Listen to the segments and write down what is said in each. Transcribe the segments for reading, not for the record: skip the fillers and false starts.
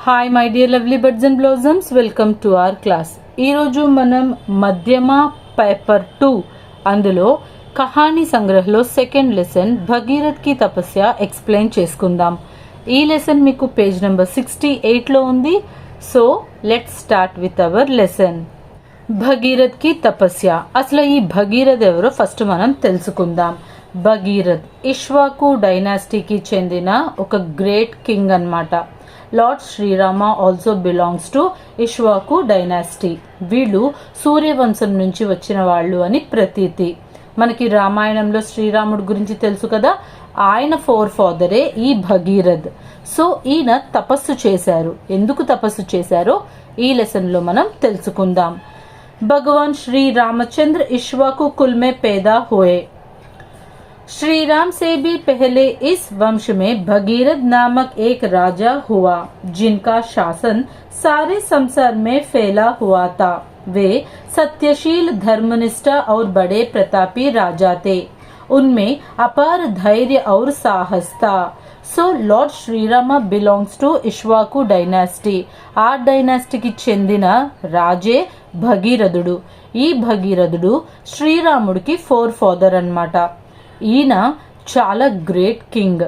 Hi my dear lovely birds and blossoms, welcome to our class. ఈరోజు మనం మధ్యమ paper 2 అందులో కహానీ సంగ్రహలో సెకండ్ లెసన్ భగీరథ్ కి తపస్య explain చేసుకుందాం. ఈ లెసన్ మీకు పేజ్ నెంబర్ 68లో ఉంది. So let's start with our lesson. Bhagirath ki తపస్య. అసలు ఈ భగీరథ్ ఎవరో ఫస్ట్ మనం తెలుసుకుందాం. భగీరథ్ ఇక్ష్వాకు డైనాసిటీకి చెందిన ఒక గ్రేట్ కింగ్ అన్నమాట. Lord Srirama also belongs to Ikshvaku dynasty. వీళ్ళు సూర్యవంశం నుంచి వచ్చిన వాళ్ళు అని ప్రతీతి. మనకి రామాయణంలో శ్రీరాముడి గురించి తెలుసు కదా, ఆయన ఫోర్ ఫాదరే ఈ భగీరథ్. సో ఈయన తపస్సు చేశారు. ఎందుకు తపస్సు చేశారో ఈ లెసన్ లో మనం తెలుసుకుందాం. భగవాన్ శ్రీ रामचंद्र इक्ष्वाकु कुल में पैदा हुए. श्री राम से भी पहले इस वंश में भगीरथ नामक एक राजा हुआ, जिनका शासन सारे संसार में फैला हुआ था. वे सत्यशील, धर्मनिष्ठ और बड़े प्रतापी राजा थे. उनमें अपार धैर्य और साहस था. So lord Srirama belongs to Ikshvaku dynasty. ఆ డైనాసిటీకి చెందిన రాజే భగీరథుడు. ఈ భగీరథుడు శ్రీరాముడికి ఫోర్ ఫాదర్ అన్నమాట. ఈయన చాలా గ్రేట్ కింగ్.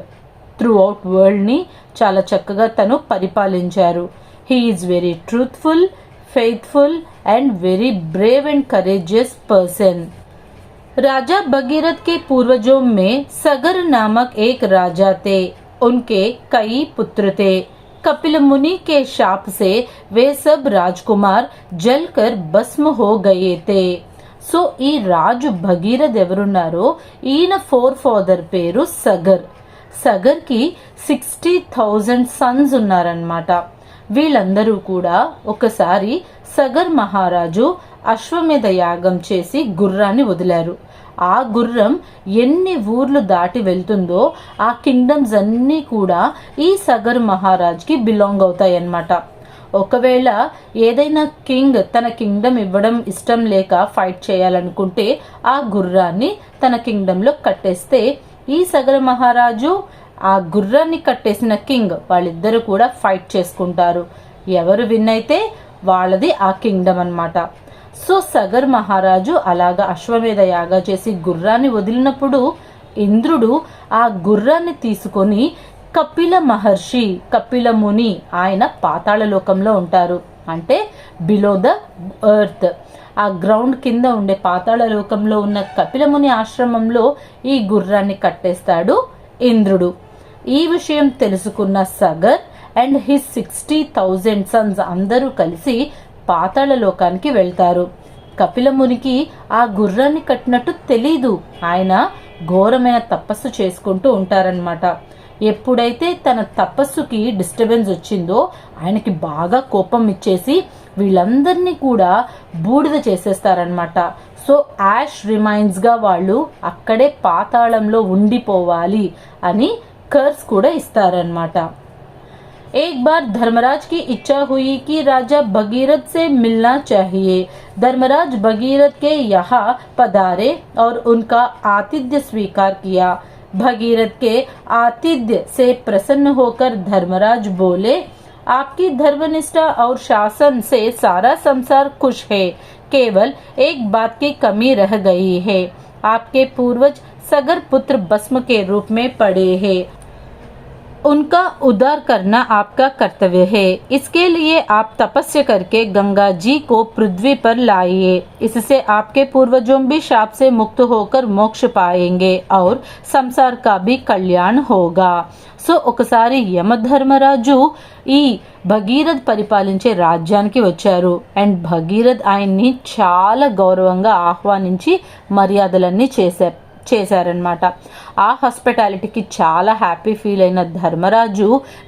త్రూ అవుట్ వరల్డ్ని చాలా చక్కగా తను పరిపాలించారు. He is very truthful, faithful and very brave and courageous person. राजा भगीरथ के पूर्वजों में सगर नामक एक राजा थे. उनके कई पुत्र थे. कपिल मुनि के शाप से वे सब राजकुमार जलकर भस्म हो गए थे. సో ఈ రాజు భగీరథ్ ఎవరున్నారో ఈయన ఫోర్ ఫాదర్ పేరు సగర్. సగర్కి 60,000 సన్స్ ఉన్నారనమాట. వీళ్ళందరూ కూడా ఒకసారి సగర్ మహారాజు అశ్వమేధ యాగం చేసి గుర్రాన్ని వదిలారు. ఆ గుర్రం ఎన్ని ఊర్లు దాటి వెళ్తుందో ఆ కింగ్డమ్స్ అన్నీ కూడా ఈ సగర్ మహారాజ్కి బిలాంగ్ అవుతాయి అన్నమాట. ఒకవేళ ఏదైనా కింగ్ తన కింగ్డమ్ ఇవ్వడం ఇష్టం లేక ఫైట్ చేయాలనుకుంటే ఆ గుర్రాన్ని తన కింగ్డమ్లో కట్టేస్తే ఈ సగర్ మహారాజు ఆ గుర్రాన్ని కట్టేసిన కింగ్ వాళ్ళిద్దరు కూడా ఫైట్ చేసుకుంటారు. ఎవరు విన్ అయితే వాళ్ళది ఆ కింగ్డమ్ అన్నమాట. సో సగర్ మహారాజు అలాగా అశ్వమేధ యాగా చేసి గుర్రాన్ని వదిలినప్పుడు ఇంద్రుడు ఆ గుర్రాన్ని తీసుకొని కపిల మహర్షి, కపిల ముని, ఆయన పాతాళ లోకంలో ఉంటారు. అంటే బిలో ద ఎర్త్, ఆ గ్రౌండ్ కింద ఉండే పాతాళ లోకంలో ఉన్న కపిల ముని ఆశ్రమంలో ఈ గుర్రాన్ని కట్టేస్తాడు ఇంద్రుడు. ఈ విషయం తెలుసుకున్న సగర్ అండ్ హిస్ 60,000 సన్స్ అందరూ కలిసి పాతాళ లోకానికి వెళ్తారు. కపిల మునికి ఆ గుర్రాన్ని కట్టినట్టు తెలీదు. ఆయన ఘోరమైన తపస్సు చేసుకుంటూ ఉంటారనమాట. ఎప్పుడైతే తన తపస్సుకి డిస్టర్బెన్స్ వచ్చిందో ఆయనకి బాగా కోపం ఇచ్చేసి వీళ్ళందరినీ కూడా బూడిద చేసేస్తారనమాట. సో యాష్ రిమైన్స్ గా వాళ్ళు అక్కడే పాతాళంలో ఉండిపోవాలి అని కర్స్ కూడా ఇస్తారనమాట. एक बार धर्मराज की इच्छा हुई कि राजा भगीरथ से मिलना चाहिए. धर्मराज भगीरथ के यहाँ पधारे और उनका आतिथ्य स्वीकार किया. भगीरथ के आतिथ्य से प्रसन्न होकर धर्मराज बोले, आपकी धर्मनिष्ठा और शासन से सारा संसार खुश है. केवल एक बात की कमी रह गई है. आपके पूर्वज सगर पुत्र भस्म के रूप में पड़े हैं. उनका उद्धार करना आपका कर्तव्य है. इसके लिए आप तपस्या करके गंगा जी को पृथ्वी पर लाइए. इससे आपके पूर्वजों भी शाप से मुक्त होकर मोक्ष पाएंगे और संसार का भी कल्याण होगा. సో ఒకసారి యమధర్మరాజు ఈ భగీరథ్ పరిపాలించే రాజ్యానికి వచ్చారు. అండ్ భగీరథ్ ఆయన్ని చాలా గౌరవంగా ఆహ్వానించి మర్యాదలన్నీ చేశారనమాట. ఆ హాస్పిటాలిటీకి చాలా హ్యాపీ ఫీల్ అయిన ధర్మరాజు,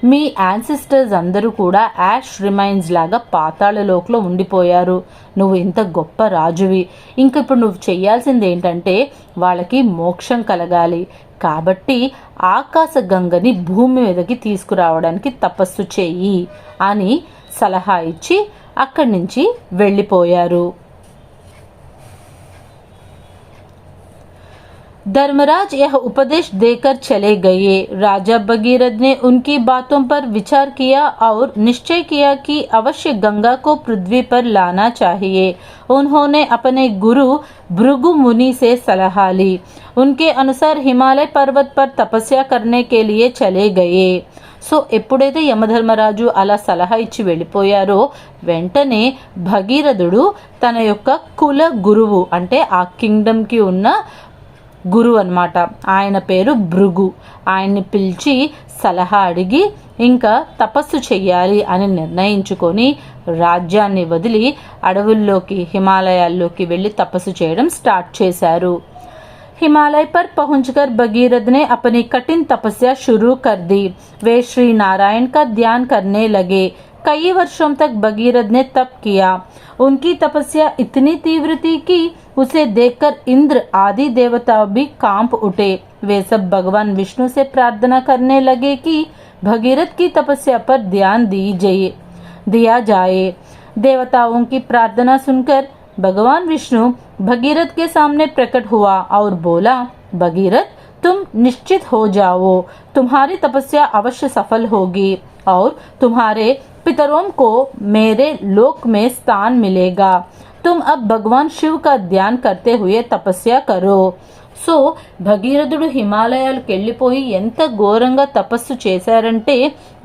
మీ యాన్సిస్టర్స్ అందరూ కూడా యాష్ రిమైన్స్ లాగా పాతాళ లోకంలో ఉండిపోయారు. నువ్వు ఇంత గొప్ప రాజువి, ఇంక ఇప్పుడు నువ్వు చెయ్యాల్సింది ఏంటంటే వాళ్ళకి మోక్షం కలగాలి. కాబట్టి ఆకాశ గంగని భూమి మీదకి తీసుకురావడానికి తపస్సు చెయ్యి అని సలహా ఇచ్చి అక్కడి నుంచి వెళ్ళిపోయారు. धर्मराज यह उपदेश देकर चले गए। राजा भगीरथ ने उनकी बातों पर विचार किया और निश्चय किया कि अवश्य गंगा को पृथ्वी पर लाना चाहिए। उन्होंने अपने गुरु भृगु मुनि से सलाह ली। उनके अनुसार हिमालय पर्वत पर तपस्या करने के लिए चले गए। సో ఎప్పుడైతే యమధర్మరాజు అలా సలహా ఇచ్చి వెళ్ళిపోయారో వెంటనే భగీరథుడు తన యొక్క కుల గురువు అంటే ఆ కింగ్డమ్కి ఉన్న గురువు అన్నమాట, ఆయన పేరు భృగు, ఆయన్ని పిలిచి సలహా అడిగి ఇంకా తపస్సు చెయ్యాలి అని నిర్ణయించుకొని రాజ్యాన్ని వదిలి అడవుల్లోకి హిమాలయాల్లోకి వెళ్ళి తపస్సు చేయడం స్టార్ట్ చేశారు। हिमालय पर पहुंचकर भगीरथ ने अपनी कठिन तपस्या शुरू कर दी। वे श्री नारायण का ध्यान करने लगे। कई वर्षों तक भगीरथ ने तप किया। उनकी तपस्या इतनी तीव्र थी कि उसे देखकर इंद्र आदि देवता भी कांप उठे। वे सब भगवान विष्णु से प्रार्थना करने लगे कि भगीरथ की तपस्या पर ध्यान दिया जाए। देवताओं की प्रार्थना सुनकर भगवान विष्णु भगीरथ के सामने प्रकट हुआ और बोला, भगीरथ तुम निश्चित हो जाओ, तुम्हारी तपस्या अवश्य सफल होगी और तुम्हारे पितरों को मेरे लोक में स्थान मिलेगा। तुम अब भगवान शिव का ध्यान करते हुए तपस्या करो। సో భగీరథుడు హిమాలయాలకు వెళ్ళిపోయి ఎంత ఘోరంగా తపస్సు చేశారంటే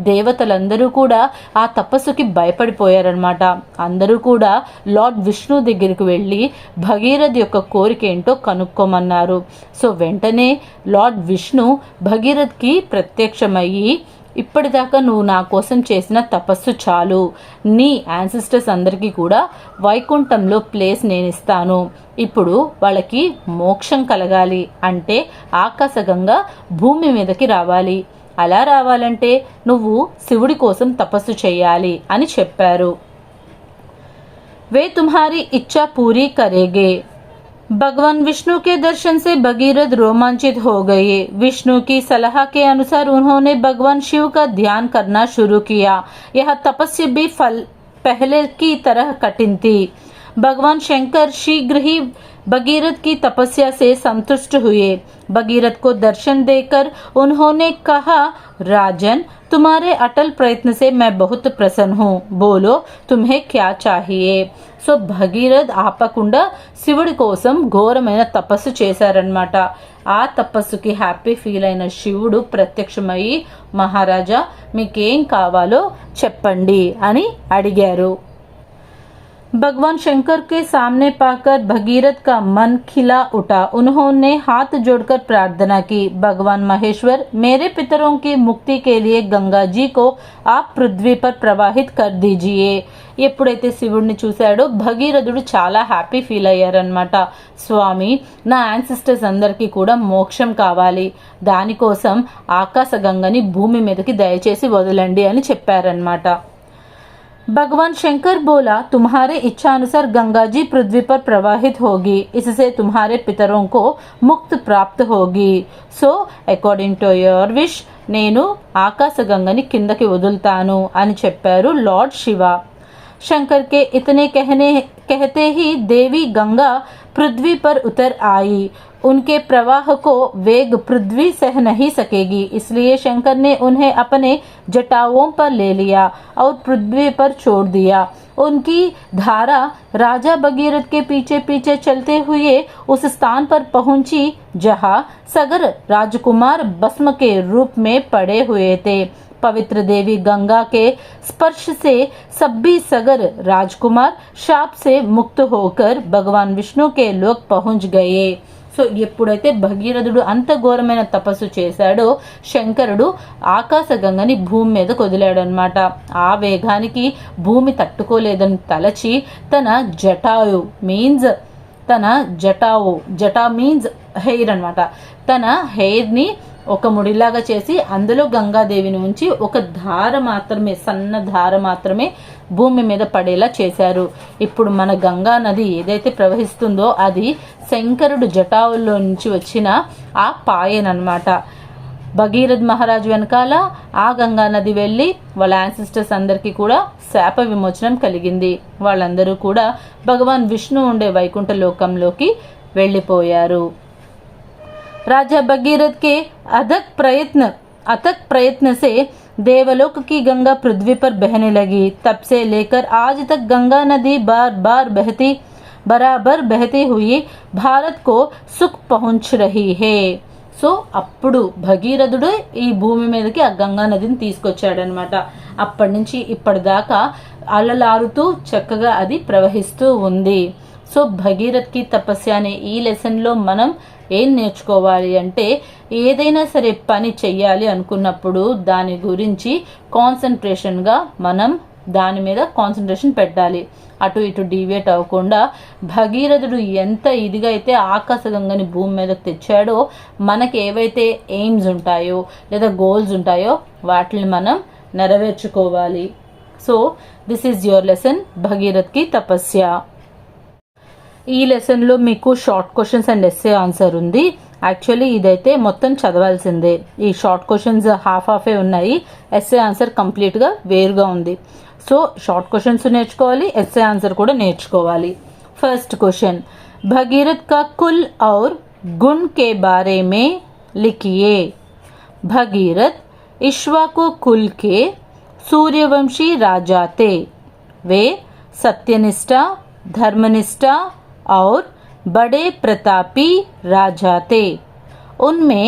దేవతలందరూ కూడా ఆ తపస్సుకి భయపడిపోయారనమాట। అందరూ కూడా లార్డ్ విష్ణు దగ్గరికి వెళ్ళి భగీరథ్ యొక్క కోరిక ఏంటో కనుక్కోమన్నారు। సో వెంటనే లార్డ్ విష్ణు భగీరథ్కి ప్రత్యక్షమయ్యి, ఇప్పటిదాకా నువ్వు నా కోసం చేసిన తపస్సు చాలు, నీ యాన్సిస్టర్స్ అందరికీ కూడా వైకుంఠంలో ప్లేస్ నేను ఇస్తాను, ఇప్పుడు వాళ్ళకి మోక్షం కలగాలి అంటే ఆకాశగంగా భూమి మీదకి రావాలి, అలా రావాలంటే నువ్వు శివుడి కోసం తపస్సు చేయాలి అని చెప్పారు। వే తుమ్హారీ ఇచ్చా పూరీ కరేగే। भगवान विष्णु के दर्शन से भगीरथ रोमांचित हो गए। विष्णु की सलाह के अनुसार उन्होंने भगवान शिव का ध्यान करना शुरू किया। यह तपस्या भी पहले की तरह कठिन थी। भगवान शंकर शीघ्र ही भगीरथ की तपस्या से संतुष्ट हुए। भगीरथ को दर्शन देकर उन्होंने कहा, राजन तुम्हारे अटल प्रयत्न से मैं बहुत प्रसन्न हूँ, बोलो तुम्हें क्या चाहिए। సో భగీరథ్ ఆపకుండా శివుడి కోసం ఘోరమైన తపస్సు చేశారనమాట। ఆ తపస్సుకి హ్యాపీ ఫీల్ అయిన శివుడు ప్రత్యక్షమయ్యి, మహారాజా మీకేం కావాలో చెప్పండి అని అడిగారు। भगवान शंकर के सामने पाकर भगीरथ का मन खिला उठा। उन्होंने हाथ जोड़कर प्रार्थना की, भगवान महेश्वर मेरे पितरों की मुक्ति के लिए गंगा जी को आप पृथ्वी पर प्रवाहित कर दीजिए। ఎప్పుడైతే శివుడిని చూశాడో భగీరథుడు చాలా హ్యాపీ ఫీల్ అయ్యారనమాట। స్వామి నా యాన్సిస్టర్స్ అందరికీ కూడా మోక్షం కావాలి, దానికోసం ఆకాశగంగని భూమి మీదకి దయచేసి వదలండి అని చెప్పారనమాట। भगवान शंकर बोला, तुम्हारे इच्छा अनुसार गंगा जी पृथ्वी पर प्रवाहित होगी, इससे तुम्हारे पितरों को मुक्त प्राप्त होगी। So according to your wish నేను ఆకాశగంగని కిందకి వదులుతాను అని చెప్పారు లార్డ్ శివ। शंकर के इतने कहते ही देवी गंगा पृथ्वी पर उतर आई। उनके प्रवाह को वेग पृथ्वी सह नहीं सकेगी, इसलिए शंकर ने उन्हें अपने जटाओं पर ले लिया और पृथ्वी पर छोड़ दिया। उनकी धारा राजा भगीरथ के पीछे पीछे चलते हुए उस स्थान पर पहुंची जहां सगर राजकुमार भस्म के रूप में पड़े हुए थे। पवित्र देवी गंगा के स्पर्श से सभी सगर राजकुमार शाप से मुक्त होकर भगवान विष्णु के लोक पहुंच गए। సో ఎప్పుడైతే భగీరథుడు అంత ఘోరమైన తపస్సు చేశాడో శంకరుడు ఆకాశగంగని భూమి మీదకు వదిలాడు అనమాట। ఆ వేగానికి భూమి తట్టుకోలేదని తలచి తన జటాయు మీన్స్ జటా మీన్స్ హెయిర్ అనమాట, తన హెయిర్ని ఒక ముడిలాగా చేసి అందులో గంగాదేవిని ఉంచి ఒక ధార మాత్రమే, సన్న ధార మాత్రమే భూమి మీద పడేలా చేశారు। ఇప్పుడు మన గంగా నది ఏదైతే ప్రవహిస్తుందో అది శంకరుడు జటావుల్లో నుంచి వచ్చిన ఆ పాయనమాట। భగీరథ్ మహారాజు వెనకాల ఆ గంగా నది వెళ్ళి వాళ్ళ యాన్సిస్టర్స్ అందరికీ కూడా శాప విమోచనం కలిగింది। వాళ్ళందరూ కూడా భగవాన్ విష్ణు ఉండే వైకుంఠ లోకంలోకి వెళ్ళిపోయారు। राजा भगीरथ के अथक प्रयत्न से देवलोक की गंगा पृथ्वी पर बहने लगी। तब से लेकर आज तक गंगा नदी बराबर बहती हुई भारत को सुख पहुंच रही है। సో అప్పుడు భగీరథుడు ఈ భూమి మీదకి ఆ గంగా నదిని తీసుకొచ్చాడనమాట. అప్పటి నుంచి ఇప్పటిదాకా అలలారుతూ చక్కగా అది ప్రవహిస్తూ ఉంది. సో భగీరథ్ కి తపస్య అనే ఈ లెసన్లో మనం ఏం నేర్చుకోవాలి అంటే, ఏదైనా సరే పని చెయ్యాలి అనుకున్నప్పుడు దాని గురించి కాన్సన్ట్రేషన్గా మనం దాని మీద కాన్సన్ట్రేషన్ పెట్టాలి. అటు ఇటు డీవియేట్ అవ్వకుండా భగీరథుడు ఎంత ఇదిగా అయితే ఆకాశగంగని భూమి మీదకి తెచ్చాడో, మనకి ఏవైతే ఎయిమ్స్ ఉంటాయో లేదా గోల్స్ ఉంటాయో వాటిని మనం నెరవేర్చుకోవాలి. So this is your lesson Bhagirath ki Tapasya. ఈ లెసన్లో మీకు short questions and essay answer ఉంది. యాక్చువల్లీ ఇదైతే మొత్తం చదవాల్సిందే. ఈ షార్ట్ క్వశ్చన్స్ హాఫే ఉన్నాయి, ఎస్సే ఆన్సర్ కంప్లీట్గా వేరుగా ఉంది. సో షార్ట్ క్వశ్చన్స్ నేర్చుకోవాలి, ఎస్సే ఆన్సర్ కూడా నేర్చుకోవాలి. ఫస్ట్ క్వశ్చన్, భగీరథ్ का कुल और गुण के बारे में लिखिए. भगीरथ इक्ष्वाकु कुल के सूर्यवंशी राजा थे. वे सत्यनिष्ठा, धर्मनिष्ठा और बड़े प्रतापी राजा थे. उनमें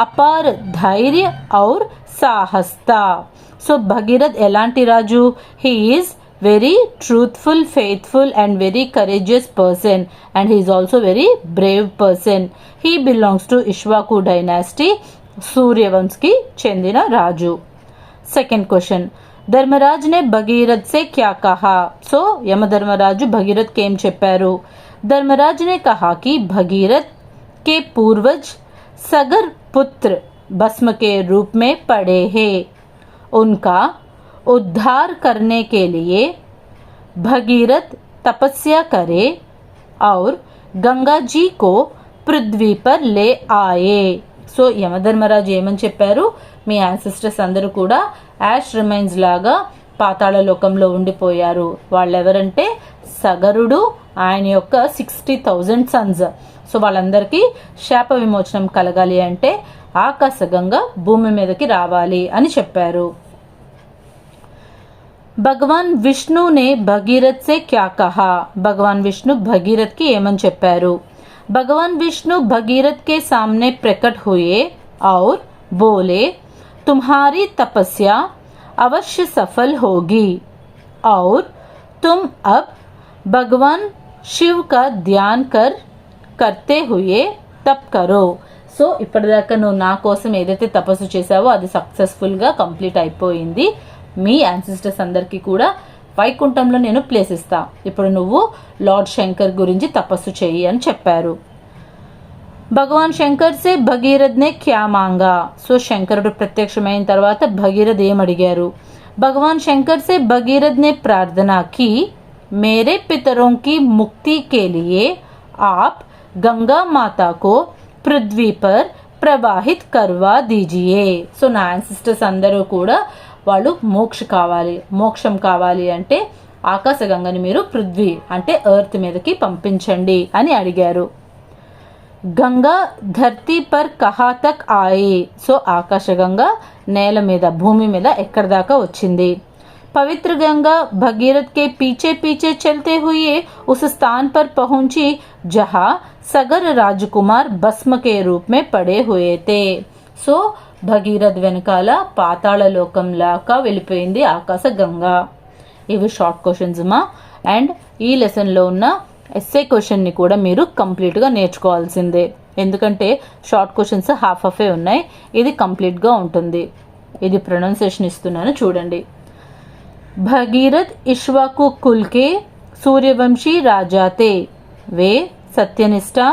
अपार धैर्य और साहस था. So Bhagirath elanti raju, he is very truthful, faithful and very courageous person, and he is also very brave person. He belongs to Ikshvaku dynasty, Suryavansh की चंदिना राजू. Second question, धर्मराज ने भगीरथ से क्या कहा. So यमधर्मराजु भगीरथ के एम चेप्पारू. धर्मराज ने कहा कि भगीरथ के पूर्वज सगर पुत्र भस्म के रूप में पड़े हैं. उनका उद्धार करने के लिए भगीरथ तपस्या करे और गंगा जी को पृथ्वी पर ले आए. సో యమధర్మరాజు ఏమని చెప్పారు, మీ యాన్సిస్టర్స్ అందరూ కూడా యాష్ రిమైన్స్ లాగా పాతాళ లోకంలో ఉండిపోయారు. వాళ్ళెవరంటే సగరుడు, ఆయన యొక్క 60,000 సన్స్. సో వాళ్ళందరికీ శాప విమోచనం కలగాలి అంటే ఆకాశగంగా భూమి మీదకి రావాలి అని చెప్పారు. भगवान विष्णु ने भगीरथ से क्या कहा. भगवान विष्णु भगीरथ की एमन चेप्पारू. भगवान विष्णु भगीरथ के सामने प्रकट हुए और बोले, तुम्हारी तपस्या अवश्य सफल होगी और तुम अब भगवान शिव का ध्यान करते हुए तप करो. సో ఇప్పటిదాకా నువ్వు నా కోసం ఏదైతే తపస్సు చేసావో అది సక్సెస్ఫుల్గా కంప్లీట్ అయిపోయింది. మీ యాన్సిస్టర్స్ అందరికీ కూడా వైకుంఠంలో నేను ప్లేస్ ఇస్తా. ఇప్పుడు నువ్వు లార్డ్ శంకర్ గురించి తపస్సు చెయ్యి అని చెప్పారు. భగవాన్ శంకర్ సే భగీరథ్ నే క్యా మాంగా. సో శంకరుడు ప్రత్యక్షమైన తర్వాత భగీరథ్ ఏం అడిగారు. భగవాన్ శంకర్ సే భగీరథ్ నే ప్రార్థనా की, मेरे पितरों की मुक्ति के लिए आप गंगा माता को पृथ्वी पर प्रवाहित करवा दीजिए. సో నా యాన్సిస్టర్స్ అందరూ కూడా వాళ్ళు మోక్షం కావాలి అంటే ఆకాశగంగని మీరు పృథ్వీ అంటే ఎర్త్ మీదకి పంపించండి అని అడిగారు. గంగా ధర్తీ పర్ కహా తక్ ఆయే. సో ఆకాశగంగా నేల మీద భూమి మీద ఎక్కడి దాకా వచ్చింది. पवित्र गंगा भगीरथ के पीछे पीछे चलते हुए उस स्थान पर पहुंची जहां सगर राजकुमार भस्म के रूप में पड़े हुए थे. సో భగీరథ్ వెనకాల పాతాళ లోకంలాగా వెళ్ళిపోయింది ఆకాశ గంగా. ఇవి షార్ట్ క్వశ్చన్స్ మా. అండ్ ఈ లెసన్లో ఉన్న ఎస్సే క్వశ్చన్ని కూడా మీరు కంప్లీట్గా నేర్చుకోవాల్సిందే, ఎందుకంటే షార్ట్ క్వశ్చన్స్ హాఫే ఉన్నాయి, ఇది కంప్లీట్గా ఉంటుంది. ఇది ప్రొనౌన్సియేషన్ ఇస్తున్నాను చూడండి. भगीरथ इक्ष्वाकु कुल के सूर्यवंशी राजा थे. वे सत्यनिष्ठा,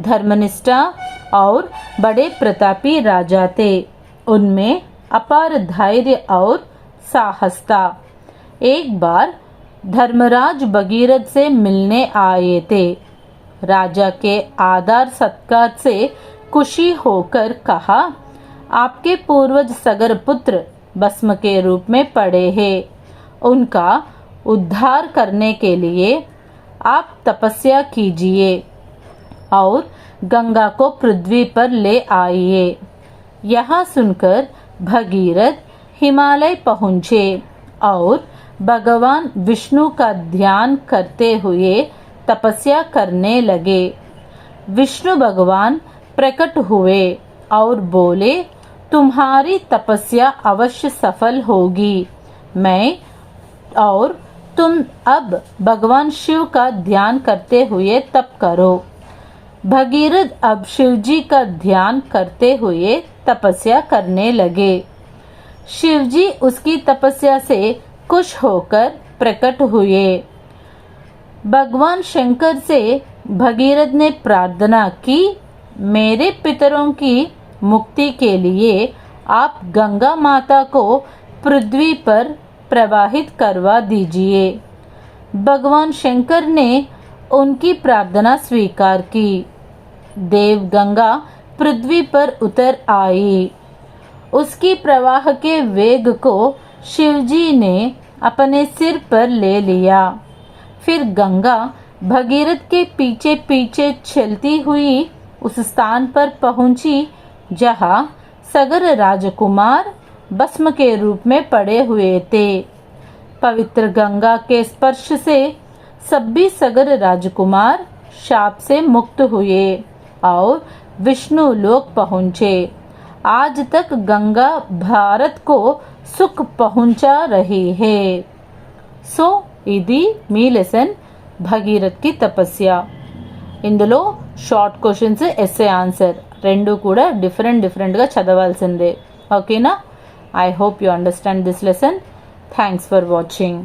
धर्मनिष्ठा और बड़े प्रतापी राजा थे. उनमें अपार धैर्य और साहस था. एक बार धर्मराज भगीरथ से मिलने आए थे. राजा के आदर सत्कार से खुशी होकर कहा, आपके पूर्वज सगर पुत्र भस्म के रूप में पड़े हैं. उनका उद्धार करने के लिए आप तपस्या कीजिए और गंगा को पृथ्वी पर ले आइए। यह सुनकर भगीरथ हिमालय पहुँचे और भगवान विष्णु का ध्यान करते हुए तपस्या करने लगे। विष्णु भगवान प्रकट हुए और बोले, तुम्हारी तपस्या अवश्य सफल होगी। मैं और तुम अब भगवान शिव का ध्यान करते हुए तप करो। भगीरथ अब शिवजी का ध्यान करते हुए तपस्या करने लगे। शिवजी उसकी तपस्या से खुश होकर प्रकट हुए। भगवान शंकर से भगीरथ ने प्रार्थना की, मेरे पितरों की मुक्ति के लिए आप गंगा माता को पृथ्वी पर प्रवाहित करवा दीजिए। भगवान शंकर ने उनकी प्रार्थना स्वीकार की। देव गंगा पृथ्वी पर उतर आई। उसकी प्रवाह के वेग को शिवजी ने अपने सिर पर ले लिया। फिर गंगा भगीरथ के पीछे पीछे चलती हुई उस स्थान पर पहुंची जहां सगर राजकुमार भस्म के रूप में पड़े हुए थे। पवित्र गंगा के स्पर्श से सभी सगर राजकुमार शाप से मुक्त हुए और विष्णु लोक पहुँचे। आज तक गंगा भारत को सुख पहुंचा रही है। సో ఇది మీ లెసన్ భగీరథ్ కి తపస్య. ఇందులో షార్ట్ క్వశ్చన్స్, ఎస్సే ఆన్సర్ రెండు కూడా డిఫరెంట్గా చదవాల్సిందే. ఓకేనా? I hope you understand this lesson. Thanks for watching.